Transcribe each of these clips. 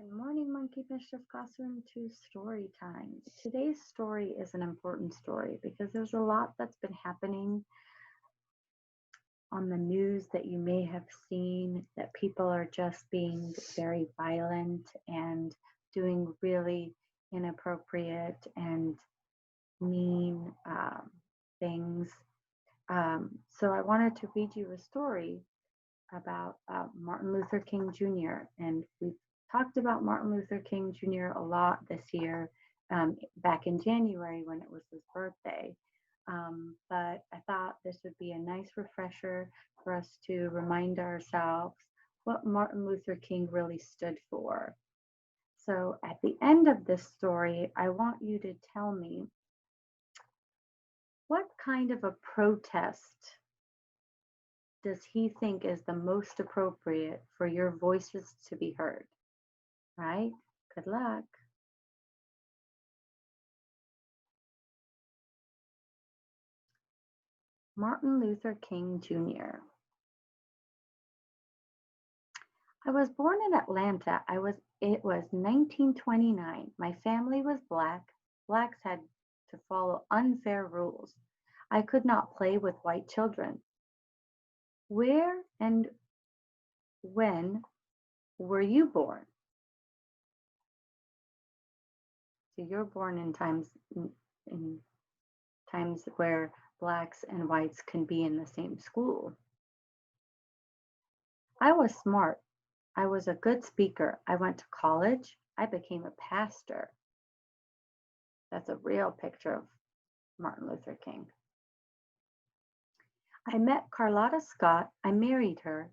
Good morning, Monkey Mischief Classroom to story time. Today's story is an important story because there's a lot that's been happening on the news that you may have seen that people are just being very violent and doing really inappropriate and mean things. So I wanted to read you a story about Martin Luther King Jr. And we've talked about Martin Luther King Jr. a lot this year, back in January when it was his birthday. But I thought this would be a nice refresher for us to remind ourselves what Martin Luther King really stood for. So at the end of this story, I want you to tell me what kind of a protest does he think is the most appropriate for your voices to be heard? Right? Good luck. Martin Luther King Jr. I was born in Atlanta. It was 1929. My family was black. Blacks had to follow unfair rules. I could not play with white children. Where and when were you born? So you're born in times where blacks and whites can be in the same school. I was smart. I was a good speaker. I went to college. I became a pastor. That's a real picture of Martin Luther King. I met Carlotta Scott. I married her.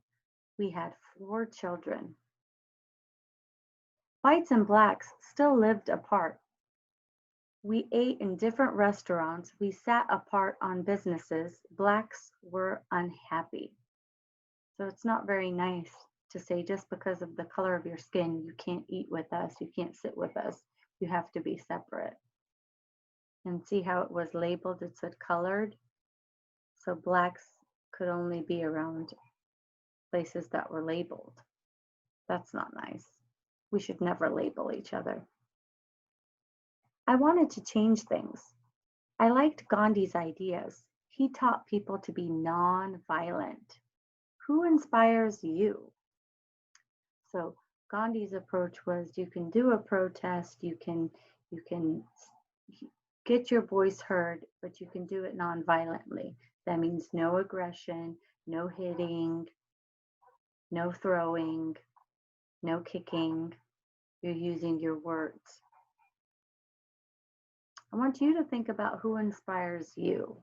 We had 4 children. Whites and blacks still lived apart. We ate in different restaurants. We sat apart on businesses. Blacks were unhappy. So it's not very nice to say just because of the color of your skin, you can't eat with us, you can't sit with us, you have to be separate. And see how it was labeled, it said colored. So blacks could only be around places that were labeled. That's not nice. We should never label each other. I wanted to change things. I liked Gandhi's ideas. He taught people to be non-violent. Who inspires you? So Gandhi's approach was you can do a protest, you can get your voice heard, but you can do it non-violently. That means no aggression, no hitting, no throwing, no kicking. You're using your words. I want you to think about who inspires you.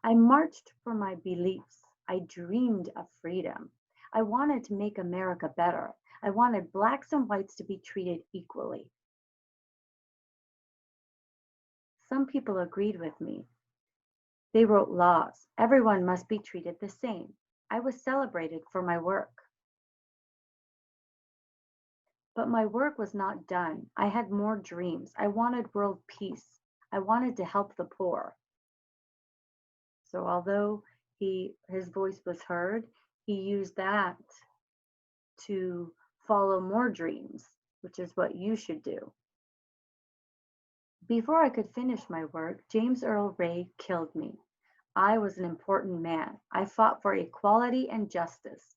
I marched for my beliefs. I dreamed of freedom. I wanted to make America better. I wanted blacks and whites to be treated equally. Some people agreed with me. They wrote laws. Everyone must be treated the same. I was celebrated for my work. But my work was not done. I had more dreams. I wanted world peace. I wanted to help the poor. So although his voice was heard, he used that to follow more dreams, which is what you should do. Before I could finish my work, James Earl Ray killed me. I was an important man. I fought for equality and justice.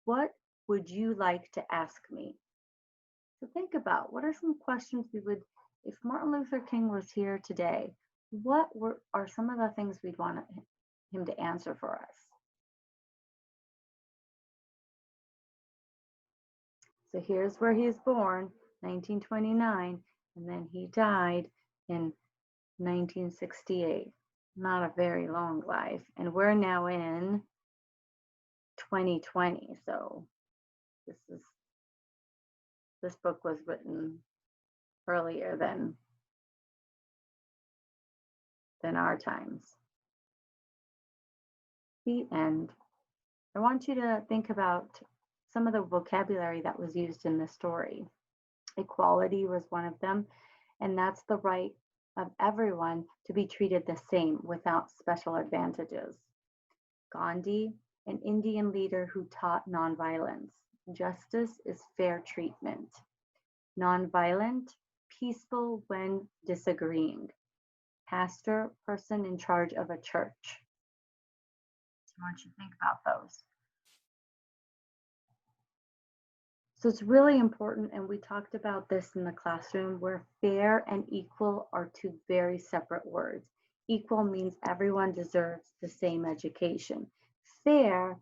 What would you like to ask me? So think about what are some questions if Martin Luther King was here today, are some of the things we'd want him to answer for us? So here's where he was born, 1929, and then he died in 1968. Not a very long life. And we're now in 2020. So this book was written earlier than our times. The end. I want you to think about some of the vocabulary that was used in the story. Equality was one of them, and that's the right of everyone to be treated the same without special advantages. Gandhi an Indian leader who taught nonviolence. Justice is fair treatment. Nonviolent, peaceful when disagreeing. Pastor, person in charge of a church. So I want you to think about those. So it's really important, and we talked about this in the classroom, where fair and equal are two very separate words. Equal means everyone deserves the same education. Fair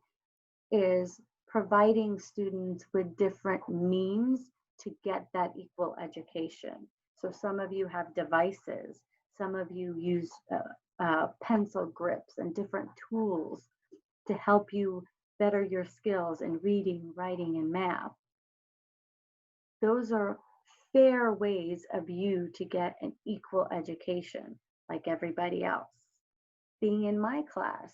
is providing students with different means to get that equal education. So some of you have devices, some of you use pencil grips and different tools to help you better your skills in reading, writing, and math. Those are fair ways of you to get an equal education like everybody else. Being in my class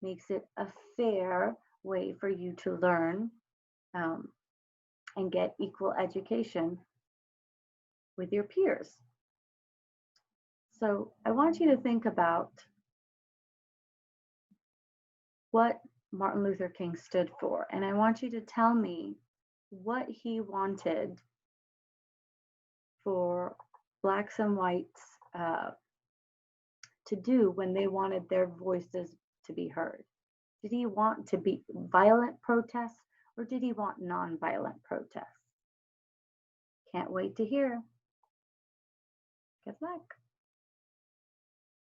makes it a fair way for you to learn and get equal education with your peers. So I want you to think about what Martin Luther King stood for, and I want you to tell me what he wanted for Blacks and whites to do when they wanted their voices to be heard. Did he want to be violent protests, or did he want nonviolent protests? Can't wait to hear. Good luck.